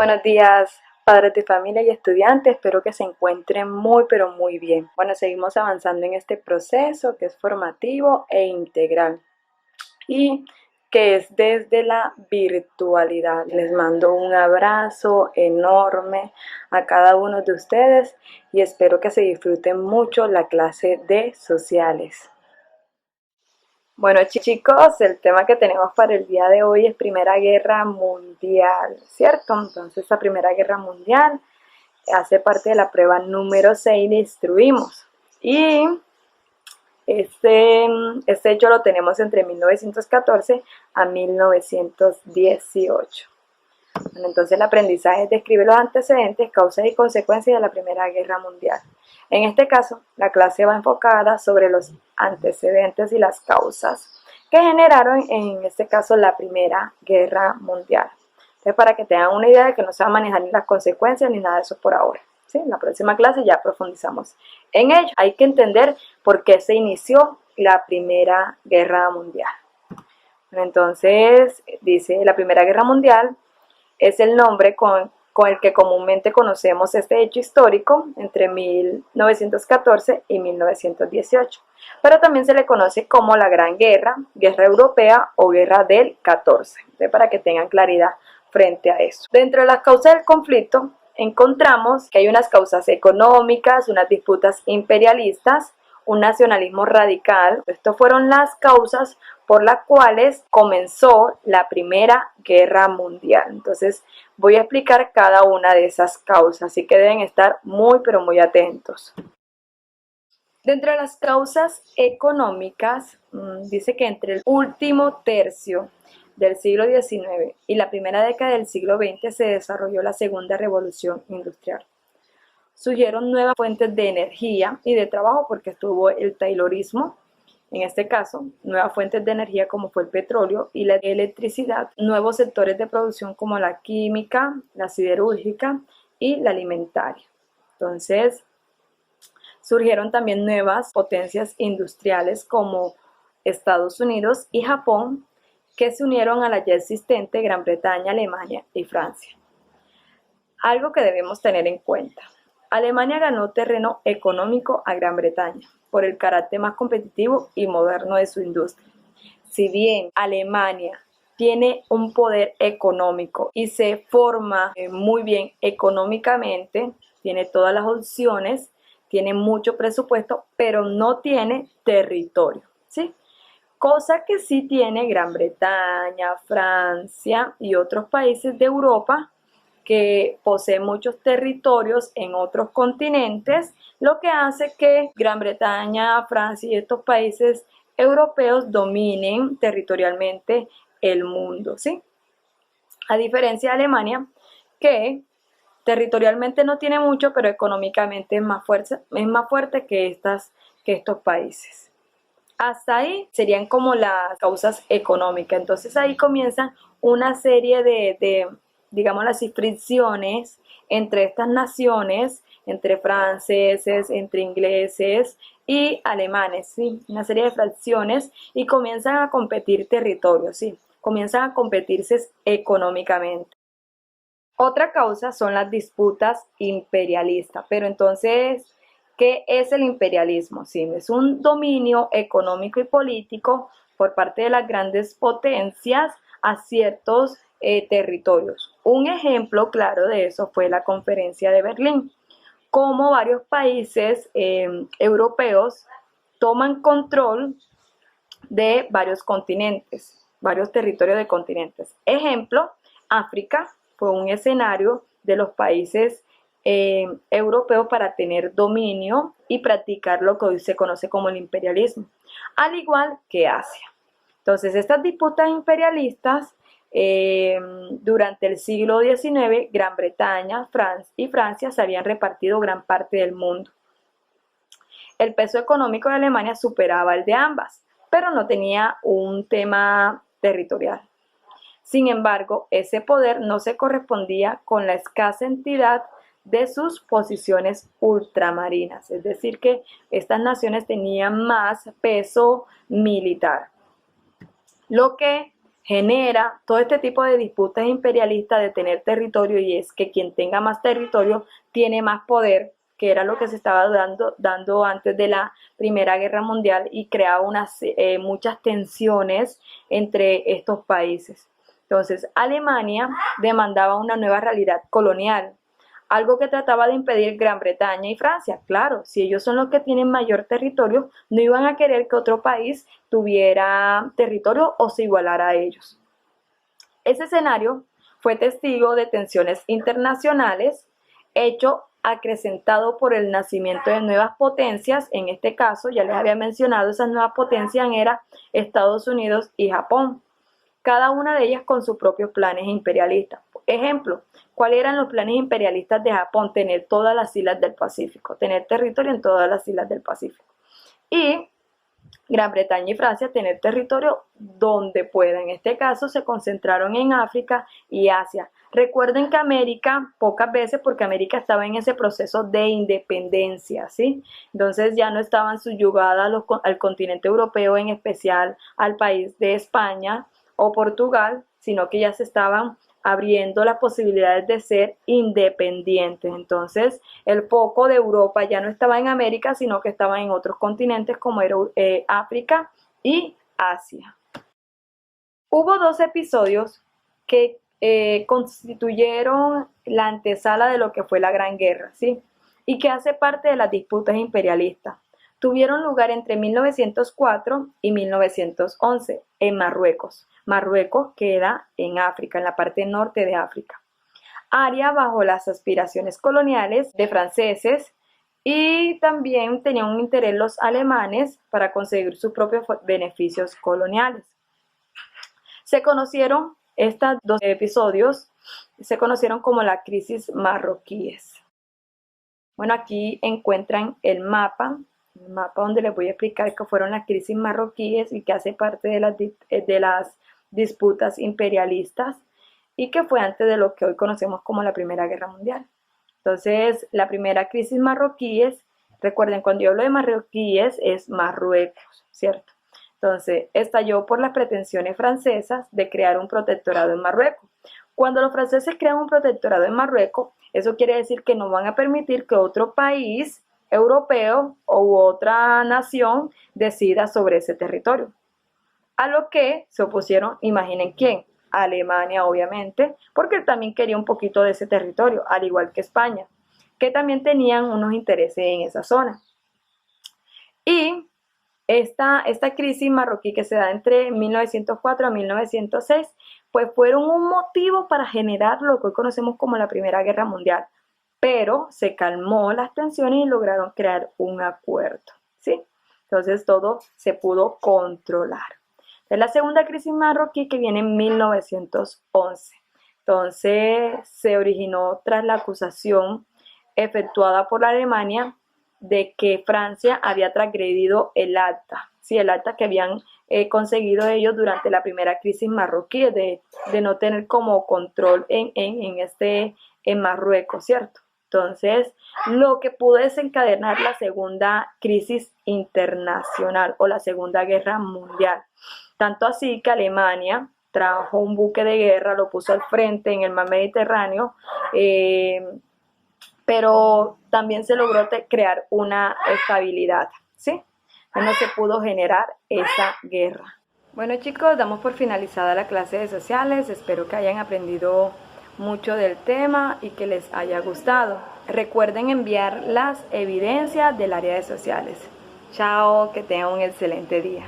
Buenos días, padres de familia y estudiantes, espero que se encuentren muy pero muy bien. Bueno, seguimos avanzando en este proceso que es formativo e integral y que es desde la virtualidad. Les mando un abrazo enorme a cada uno de ustedes y espero que se disfruten mucho la clase de sociales. Bueno chicos, el tema que tenemos para el día de hoy es Primera Guerra Mundial, ¿cierto? Entonces la Primera Guerra Mundial hace parte de la prueba número 6 de Instruimos. Y este hecho lo tenemos entre 1914 a 1918. Bueno, entonces el aprendizaje describe los antecedentes, causas y consecuencias de la Primera Guerra Mundial. En este caso, la clase va enfocada sobre los antecedentes y las causas que generaron, en este caso, la Primera Guerra Mundial. Entonces, para que tengan una idea de que no se va a manejar ni las consecuencias ni nada de eso por ahora. ¿Sí? En la próxima clase ya profundizamos en ello. Hay que entender por qué se inició la Primera Guerra Mundial. Entonces, dice, la Primera Guerra Mundial es el nombre con el que comúnmente conocemos este hecho histórico entre 1914 y 1918, pero también se le conoce como la Gran Guerra, Guerra Europea o Guerra del 14, para que tengan claridad frente a eso. Dentro de las causas del conflicto encontramos que hay unas causas económicas, unas disputas imperialistas, un nacionalismo radical. Estas fueron las causas por las cuales comenzó la Primera Guerra Mundial. Entonces voy a explicar cada una de esas causas, así que deben estar muy pero muy atentos. Dentro de las causas económicas, dice que entre el último tercio del siglo XIX y la primera década del siglo XX se desarrolló la segunda revolución industrial. Surgieron nuevas fuentes de energía y de trabajo porque estuvo el taylorismo, en este caso, nuevas fuentes de energía como fue el petróleo y la electricidad, nuevos sectores de producción como la química, la siderúrgica y la alimentaria. Entonces, surgieron también nuevas potencias industriales como Estados Unidos y Japón, que se unieron a la ya existente Gran Bretaña, Alemania y Francia. Algo que debemos tener en cuenta. Alemania ganó terreno económico a Gran Bretaña por el carácter más competitivo y moderno de su industria. Si bien Alemania tiene un poder económico y se forma muy bien económicamente, tiene todas las opciones, tiene mucho presupuesto, pero no tiene territorio, ¿sí? Cosa que sí tiene Gran Bretaña, Francia y otros países de Europa, que posee muchos territorios en otros continentes, lo que hace que Gran Bretaña, Francia y estos países europeos dominen territorialmente el mundo, ¿sí? A diferencia de Alemania, que territorialmente no tiene mucho, pero económicamente es más fuerte que estos países. Hasta ahí serían como las causas económicas. Entonces ahí comienzan una serie digamos, las fricciones entre estas naciones, entre franceses, entre ingleses y alemanes, ¿sí? Una serie de fracciones y comienzan a competir territorios, ¿sí? Comienzan a competirse económicamente. Otra causa son las disputas imperialistas, pero entonces, ¿qué es el imperialismo? Sí, es un dominio económico y político por parte de las grandes potencias a ciertos territorios. Un ejemplo claro de eso fue la Conferencia de Berlín, como varios países europeos toman control de varios continentes, varios territorios de continentes. Ejemplo, África fue un escenario de los países europeos para tener dominio y practicar lo que hoy se conoce como el imperialismo, al igual que Asia. Entonces, estas disputas imperialistas durante el siglo XIX, Gran Bretaña y Francia se habían repartido gran parte del mundo. El peso económico de Alemania superaba el de ambas, pero no tenía un tema territorial. Sin embargo, ese poder no se correspondía con la escasa entidad de sus posiciones ultramarinas, es decir, que estas naciones tenían más peso militar, lo que genera todo este tipo de disputas imperialistas de tener territorio, y es que quien tenga más territorio tiene más poder, que era lo que se estaba dando antes de la Primera Guerra Mundial, y creaba muchas tensiones entre estos países. Entonces, Alemania demandaba una nueva realidad colonial, algo que trataba de impedir Gran Bretaña y Francia. Claro, si ellos son los que tienen mayor territorio, no iban a querer que otro país tuviera territorio o se igualara a ellos. Ese escenario fue testigo de tensiones internacionales, hecho acrecentado por el nacimiento de nuevas potencias. En este caso, ya les había mencionado, esas nuevas potencias eran Estados Unidos y Japón, cada una de ellas con sus propios planes imperialistas. Ejemplo, ¿cuáles eran los planes imperialistas de Japón? Tener todas las islas del Pacífico, tener territorio en todas las islas del Pacífico. Y Gran Bretaña y Francia tener territorio donde pueda. En este caso se concentraron en África y Asia. Recuerden que América, pocas veces, porque América estaba en ese proceso de independencia, ¿sí? Entonces ya no estaban subyugadas al continente europeo, en especial al país de España o Portugal, sino que ya se estaban abriendo las posibilidades de ser independientes. Entonces, el foco de Europa ya no estaba en América, sino que estaba en otros continentes como era África y Asia. Hubo 2 episodios que constituyeron la antesala de lo que fue la Gran Guerra, ¿sí? Y que hace parte de las disputas imperialistas. Tuvieron lugar entre 1904 y 1911 en Marruecos. Marruecos queda en África, en la parte norte de África. Área bajo las aspiraciones coloniales de franceses, y también tenían un interés los alemanes para conseguir sus propios beneficios coloniales. Se conocieron estos 2 episodios, se conocieron como la crisis marroquíes. Bueno, aquí encuentran el mapa donde les voy a explicar qué fueron las crisis marroquíes y que hace parte de las disputas imperialistas, y que fue antes de lo que hoy conocemos como la Primera Guerra Mundial. Entonces, la primera crisis marroquíes, recuerden, cuando yo hablo de marroquíes es Marruecos, ¿cierto? Entonces, estalló por las pretensiones francesas de crear un protectorado en Marruecos. Cuando los franceses crean un protectorado en Marruecos, eso quiere decir que no van a permitir que otro país europeo u otra nación decida sobre ese territorio. A lo que se opusieron, imaginen quién, Alemania, obviamente, porque él también quería un poquito de ese territorio, al igual que España, que también tenían unos intereses en esa zona. Y esta crisis marroquí que se da entre 1904 a 1906, pues fueron un motivo para generar lo que hoy conocemos como la Primera Guerra Mundial, pero se calmó las tensiones y lograron crear un acuerdo, ¿sí? Entonces todo se pudo controlar. Es la segunda crisis marroquí, que viene en 1911. Entonces se originó tras la acusación efectuada por la Alemania de que Francia había transgredido el acta, ¿sí? El acta que habían conseguido ellos durante la primera crisis marroquí, de no tener como control en Marruecos, ¿cierto? Entonces, lo que pudo desencadenar la segunda crisis internacional o la Segunda Guerra Mundial. Tanto así que Alemania trajo un buque de guerra, lo puso al frente en el mar Mediterráneo, pero también se logró crear una estabilidad, ¿sí? No se pudo generar esa guerra. Bueno, chicos, damos por finalizada la clase de sociales. Espero que hayan aprendido mucho del tema y que les haya gustado. Recuerden enviar las evidencias del área de sociales. Chao, que tengan un excelente día.